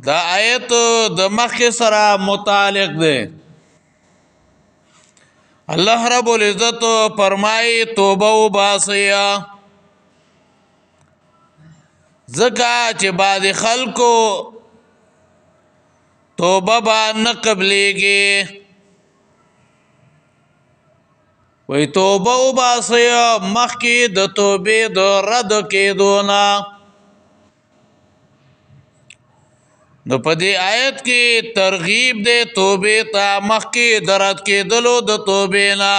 دا آیت د مخکې سره متعلق دی. الله رب العزت فرمایي توبه وباسئ ځکه چې بعض خلکو توبه به نه قبلېږي. وی توبه وباسئ مخکې د توبې د رد کېدو نه. نو په دې آیت کې ترغیب دی توبې ته مخکې د رد کېدلو د توبې نه،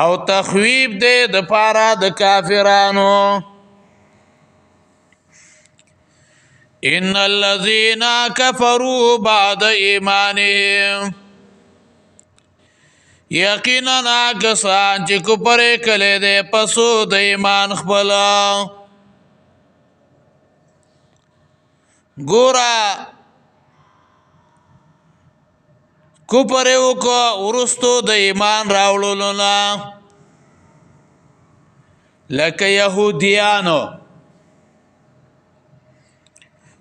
او تخویب دی د پاره د کافرانو. ان الذين كفروا بعد ایمانهم، یقینا کسان چې کفر کړي دي پسو د ایمان خپل. ګورا کفر وکړه ورستو د ایمان راوړلو نه، لکه يهوديانو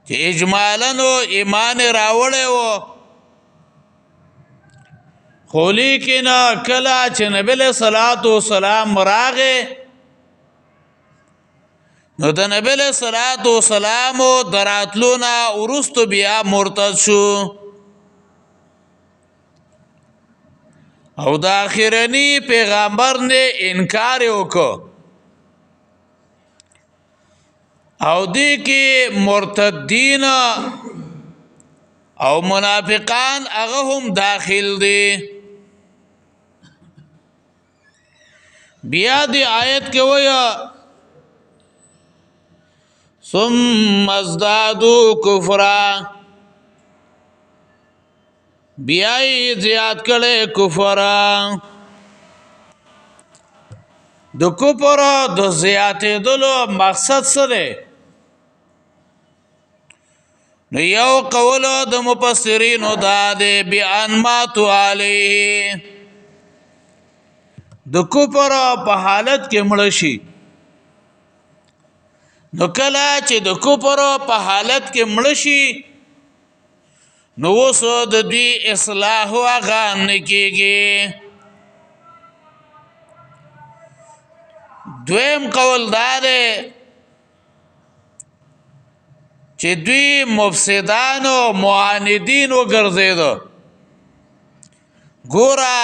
چې اجمالاً ایمان راوړی و، خو لیکن کله چې نبی علیہ الصلوۃ والسلام راغی نو د نبی علیہ الصلوۃ والسلام دراتلو نه ورستو بیا مرتد شو، او د اخرنی پیغمبر نے انکار وکړ، او دی کې مرتدین او منافقان هغه هم داخل دي. بیا دی آیت کې ویا ثم ازدادوا کفرا، بیا یې زیات کړي کفر. د کفر د زیاتېدلو مقصد څه دی؟ نو یو قول د مفسرینو دا دی بأن ماتوا علیه، د کفر په حالت کې مړ شي. نو کله چې د کفر په حالت کې مړ شي نو اوس د دې اصلاح هغه نه کېږي. دویم قول دا دی چې دوی مفسدان او معاندین وګرځیدو. ګوره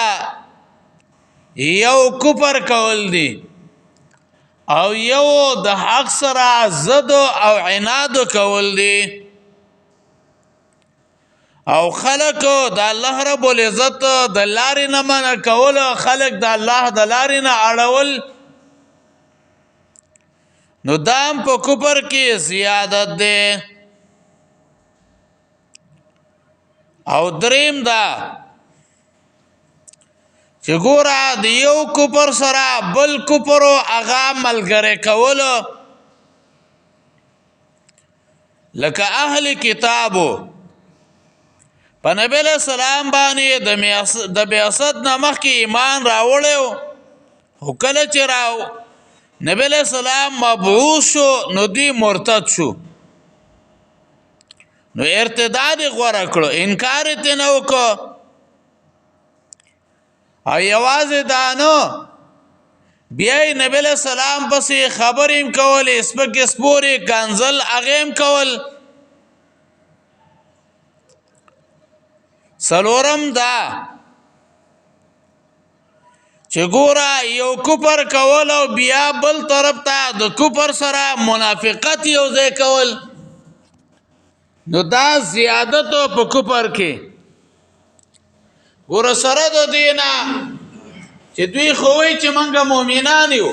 یو کفر کول دی او یو د حق سره ضد او عناد کول دی، او خلق د الله رب العزت د لارې نه منع کول، خلق د الله د لارې نه اړول، نو دام په کفر کې زیادت ده. او دریم دا چې ګوره د یو کفر سره بل کفر او هغه ملګری کول، لکه اهل کتابو په نبی علیہ السلام باندې د بعثت نه مخکې ایمان راوړیو، خو کله چې نبی علیہ السلام مبعوث شو نو دی مرتد شو، نو ارتداد غوره کړو، انکار یې نه وکړو. او یوازې دا نه، بیا یې نبی علیہ السلام پسې خبرې هم کولې، سپکې سپورې کنځل هغې هم کول. څلورم دا چې ګوره یو کفر کول او بیا بل طرف ته د کفر سره منافقت یو ځای کول، نو دا زیادت په کفر کې. ګوره سره د دینا چې دوی خو وایي چې موږ مؤمنان یو،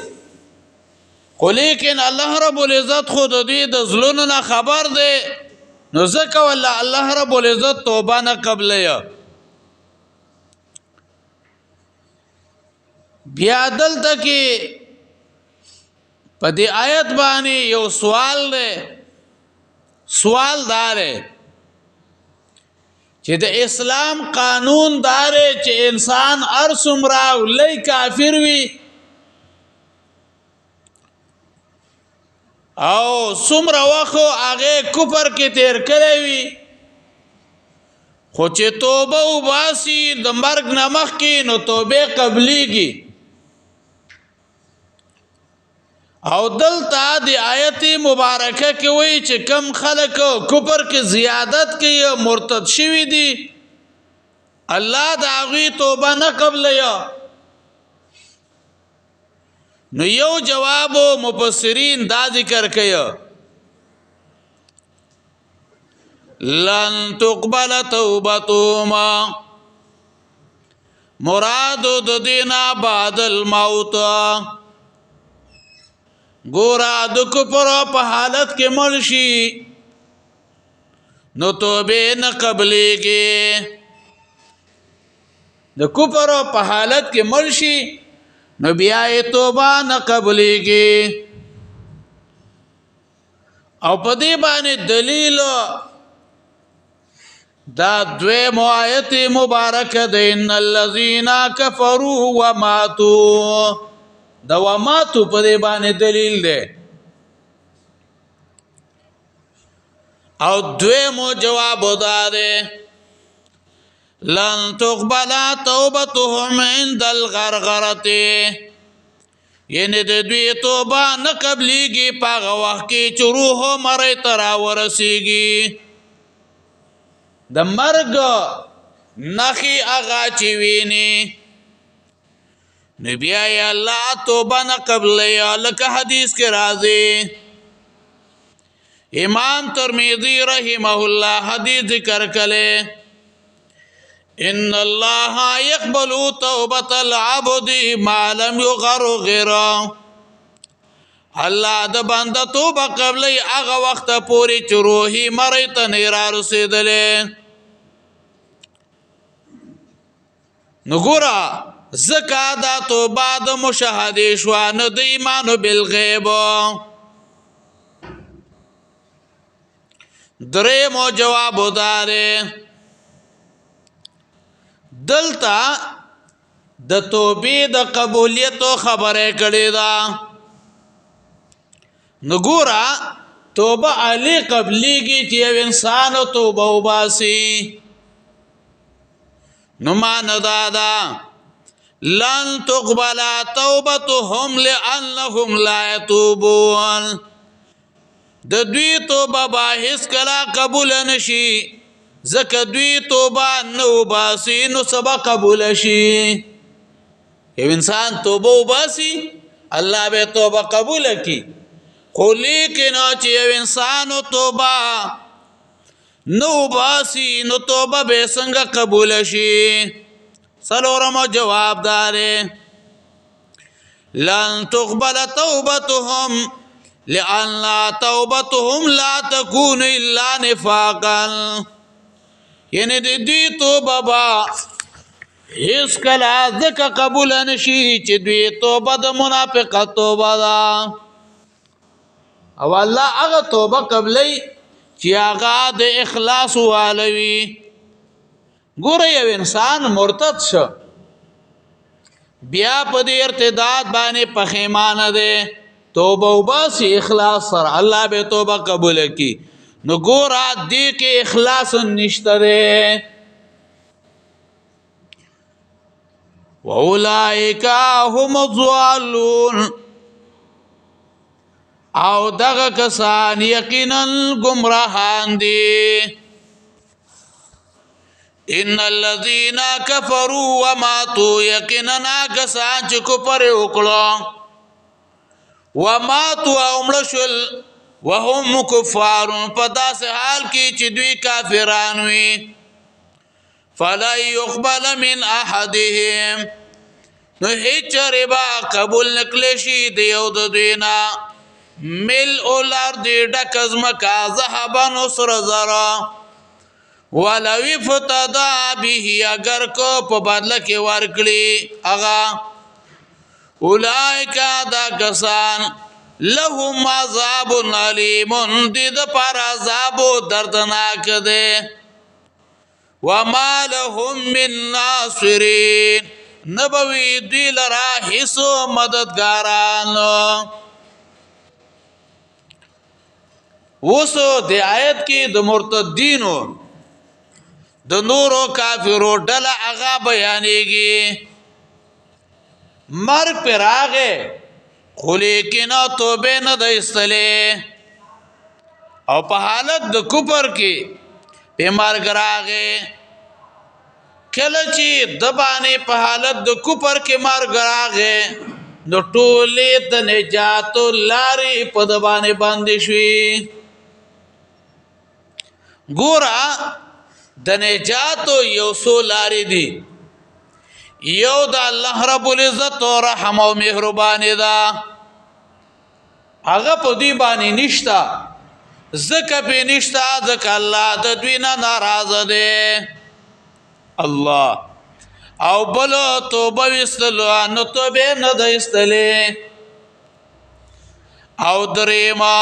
خو لیکن الله رب العزت خو د دوی د زړونو نه خبر دی، نو ځکه والله الله رب العزت توبه نه قبلوي. بیا دلته کې په دې آیت باندې یو سوال دی. سوال دا دی چې د اسلام قانون دا دی چې انسان هر څومره ولې کافر وي او څومره وخت هغه کفر کې تیر کړی وي خو چې توبه وباسي د مرګ نه مخکې نو توبه قبليږي. او دلته د آیت مبارکه کې وایي چې کم خلک کفر کې زیادت کوي مرتد شوي دي الله د هغوی توبه نه قبلوي. نو یو جواب مفسرین دا ذکر کوي لن تقبل توبتهم مراد د دینا بعد الموت. ګورا د کفر په حالت کې مړ شي نو توبه نه قبليږي. د کفر په حالت کې مړ شي نو بیا یې توبه نه قبليږي. او په دې باندې دلیل دا دویم آیت مبارکه ده ان الذين كفروا وماتوا دا وماتوا په دې باندې دلیل ده. او دویم جواب ده لن تقبل توبتهم عند الغرغره یعنی د دوی توبه نه قبليږي په هغه وخت کې چې روح مړی ته راورسیږي. د مرګ نخي هغه چې ویني نو بیا یې الله توبه نه قبلوي. لکه حدیث کې راځي امام ترمذی رحمه الله حدیث ذکر کړي ان الله يقبل توبه العبد ما لم يغرغر. الله د بنده توبه قبلي هغه وخت پورې چې روحي مړی ته نه رارسېدلې. نو ګوره ځکه دا توبه د مشاهدې شوه نه د ایمان بالغیب. درېمو جواب داره دلته د توبې د قبولیت خبره کړې ده. نو ګوره توبه علی قبليږي چې یو انسان توبه وباسي. نو معنی دا ده لن تقبل توبتهم لأنهم لا يتوبون. د دوی توبه به هیڅ کله قبول نشي ځکه دوی توبه نه وباسي نو سبا قبول شي. یو انسان توبه وباسي الله به توبه قبول کړي خو لیکن چې یو انسان توبه نه وباسي نو توبه به څنګه قبول شي. څلورم جواب داره لن تقبل توبتهم لأن توبتهم لا تكون إلا نفاقا. یعنی د دوی توبه با هیڅ کله ځکه قبول نشي چې دوی توبه د منافقت توبه ده. او الله هغه توبه قبلي چې هغه د اخلاص والوي. ګوره یو انسان مرتد شو بیا په دې ارتداد باندې پښیمانه ده توبه وباسي اخلاص سره الله به توبه قبول کړي. نو ګوره دې کې اخلاص نشته ده. واولئک هم الضالون او دغه کسان یقینا گمراهان دي. ان الذين كفروا وماتوا یقینا کسان چې کفر وکړو وماتوا او مړه شول وهم کفار په داسې حال کې چې دوی کافران وي فلا يقبل من احدهم نو هیڅ ربا قبول نکلی شي د یو د دوی نه ملء الارض ډک ځمکه ذهبا سره زره ولو افتدى به اگر کو په بدله کې ورکړي هغه اولئک دا کسان لهم عذاب علیم دې د پر عذاب دردناک ده وما لهم من ناصرین نبوی دوی لرا هیڅ مددګاران. اوسو د آیت کې د مرتدینو د نورو کافرو ډله هغه بیانېږي مرګ پر راغې خو لیکن توبه نه د ایستلې او په حالت د کفر کې په مرګ راغې کله چې د باندې په حالت د کفر کې مرګ راغې نو ټولې د نجات لارې په د باندې شوي ګوره د نجات یو څو لارې دي یو د الله رب العزت او رحم او مهرباني ده هغه په دې باندې نشتا زکه په نشتا ځکه الله د دوی نه ناراضه دی الله او بل توبه وستلو نو توبه نه د استلې او درېما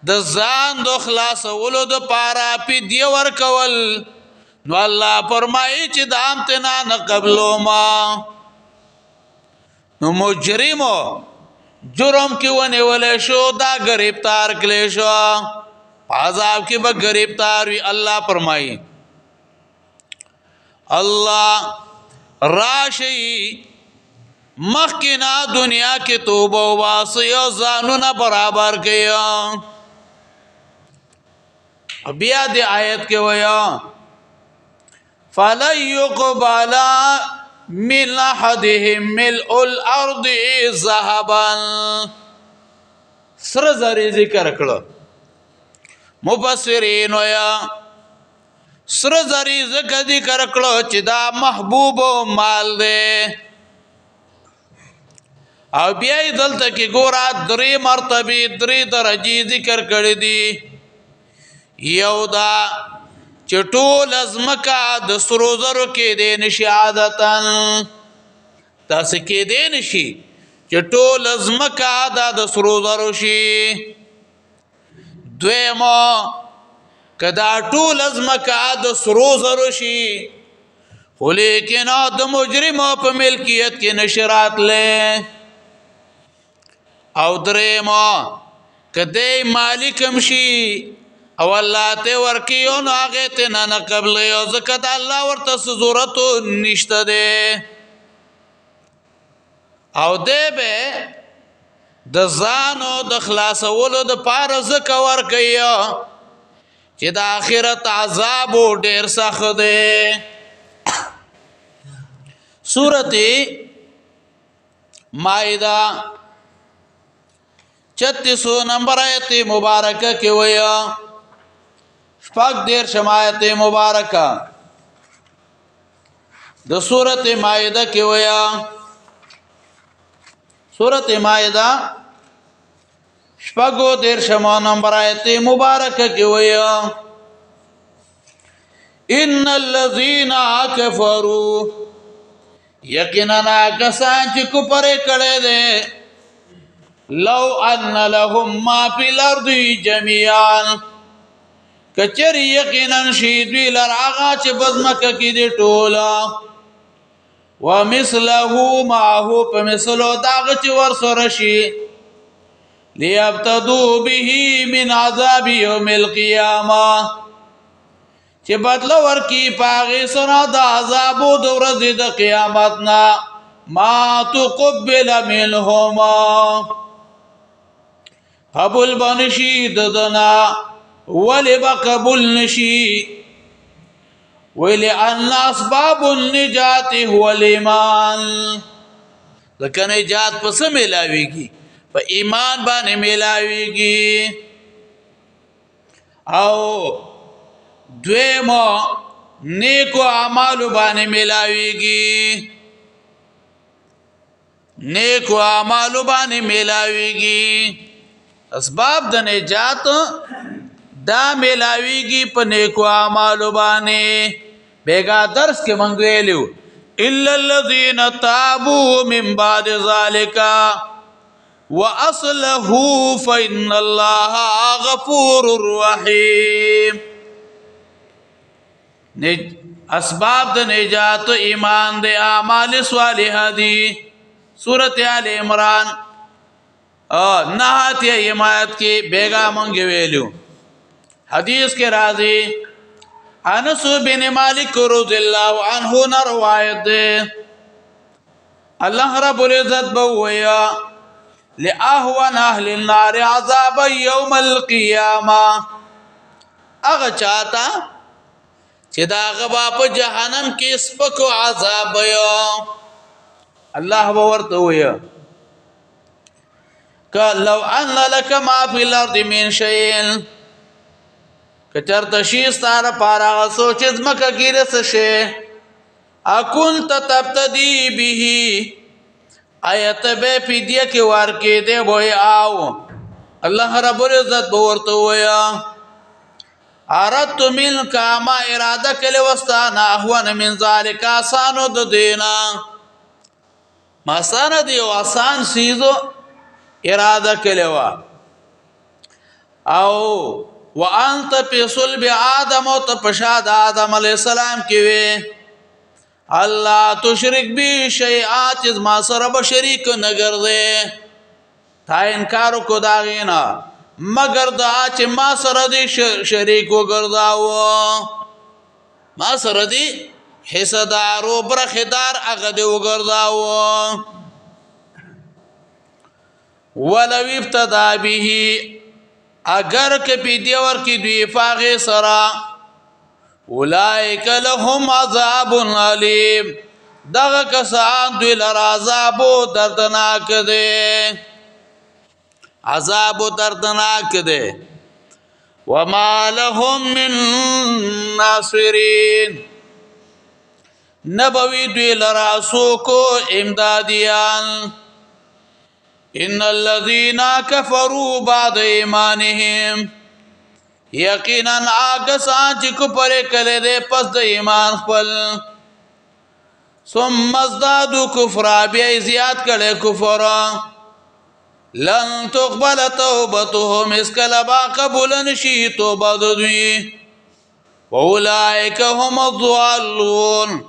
د ځان د خلاصولو د پاره فدیه ورکول نو الله فرمایي چې د امتنا نه قبلو ما نو مجرمو جرم کې ونیول شو دا گرفتار کړي شو عذاب کې به گرفتار وي الله فرمایي الله راشي مخکنا دنیا کې توبه واسي او ځانونه برابر کړي بیا د آیت کې ویا فَلَن يُقْبَلَ مِنْ أَحَدِهِمْ مِلْءُ الْأَرْضِ ذَهَبًا سره زری ذکر کړه مفسرین ویا سره زری ذکر کړه چې دا محبوب مال دی او بیا دلته کې ګوره درې مرتبه درې درجه ذکر کړې دي یو دا چټول ازمکا د سرو زرو کې دې نشي عادتن تاسو کې دې نشي چټول ازمکا د سرو زرو شي دویمو کدا ټول ازمکا د سرو زرو شي خو لیکن د مجرمو په ملکیت کې نشرات لې او درېمو کدی مالکم شي او الله ته ورکیو نو هغه ته نه قبل یو زکات الله ورته ضرورت نشته ده او دې به د ځانو د خلاصولو د پاره زکه ورکیو چې د آخرت عذاب ډیر سخت ده سورته مائده 36 نمبر آیت مبارکه کې ویا شپږ دیر شمایت مبارکه د سورته مائده کې ویا سورته مائده شپږ دیر شما نمبر آیت مبارکه کې ویا ان الذين كفروا یقینا کسان چې کفر کړي دي لو ان لهم ما في الارض جميعا کچری یقینا شی دوی لراغا چې بزمکه کې دي ټولا ومثله معه فمثله داغه چې ور سره شي ليبتدوا به من عذاب يوم القيامه چې بدل ورکی پاغه سره د عذاب د ورځې د قیامت نه ما تقبل منهما قبول بنشي ددنا ولی بقبول نشي ولی ان اسباب النجات هو الايمان لکه نجات پس ملاويږي په ایمان باندې ملاويږي او دویمو نیکو اعمال باندې ملاويږي نیکو اعمال باندې ملاويږي اسباب د نجات دا ملاویږي په نیکو اعمال باندې بیگا درس کې مونږ ویلو الا الذين تابوا من بعد ذلك واصلحوا فان الله غفور رحيم اسباب د نجات ایمان د اعمال صالحه دي سورۃ آل عمران نهات حمایت کې بیگا مونږ ویلو حدیث کې راځي انس بن مالک رضی الله عنه نه روایت ده الله رب العزت بویا لأهون اهل النار عذاب يوم القيامه اغه چاته چې دا غبا په جهنم کې سپکو عذاب یو الله ورته ویا قال لو ان لك ما في الارض من شيء کچرته شي ستاره پارا سوچ زمکه ګیره څه شي اكنت تبتدي به آیت به فدیه کې ورکې دی وای او الله رب العزت ورته ویا اردت منك ما اراده کله واستانا اهون من ذلك آسانو د دینا ما آسان دی او آسان سیزو اراده کله وا او وانت في صلب آدم او تپشاد آدم علیہ السلام کې وی الله تشرک بی شیئات از ما سره به شریک نګرځه تا انکار کو داغینا مگر دا چې ما سره دې شریک وګرځاو ما سره دې حصدار او برخدار هغه دې وګرځاو ولو ابتدا به اگر که پیډي ور کې دوی فاغه سرا اولئک لهم عذاب علیم دغه کسان دوی لر عذاب دردناک دي عذاب دردناک دي وما لهم من ناصرین نبوی دوی لراسو کو امدادیان ان الذين كفروا بعد ایمانهم یقینا آگسان چی کپر کلی دے پس دا ایمان خپل ثم ازدادو کفرا بیائی زیاد کلی کفرا لن تقبل توبتهم اسکلبا قبول نشی توبہ دوی وَأُولَئِكَ هُمُ الضَّالُّونَ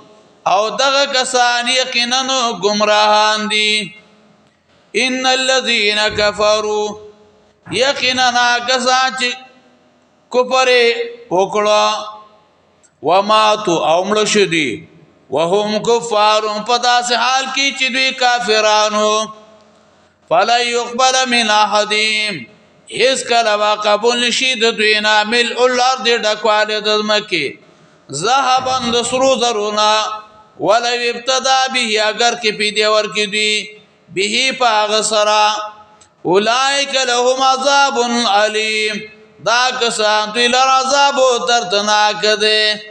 او دغه کسان یقینا گمراهان دي ان الذين كفروا یقینا کسان چې کفر وکړه وماتوا او مړ شدي وهم کفار په داسې حال کې چې دوی کافرانو فلا يقبل من احدهم اس کله قبول نشي د دوی نه ملء الارض ډکواله د مکه ذهبا د سرو زرونا ولا ابتدا به اگر کې پیډي ور کې دی به پاغ سرا اولئک لهم عذاب علیم دا کسان دوی لر عذاب دردناک ده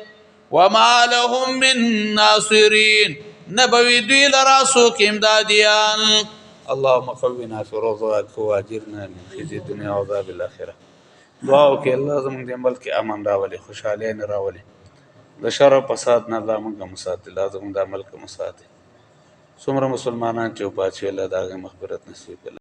وما لهم من ناصرین نبوی دوی لرا سوک امدادیان اللهم قونا في رضاك واجرنا من خزي الدنيا وعذاب الاخره دعا وکي الله زموږ د عمل کې امن راولي خوشحالي نه راولي د شر او فساد نه الله موږ مساتي الله زموږ د عمل کې مساتي څومره مسلمانان چې په اچي الله دغه مغفرت نصیب کړي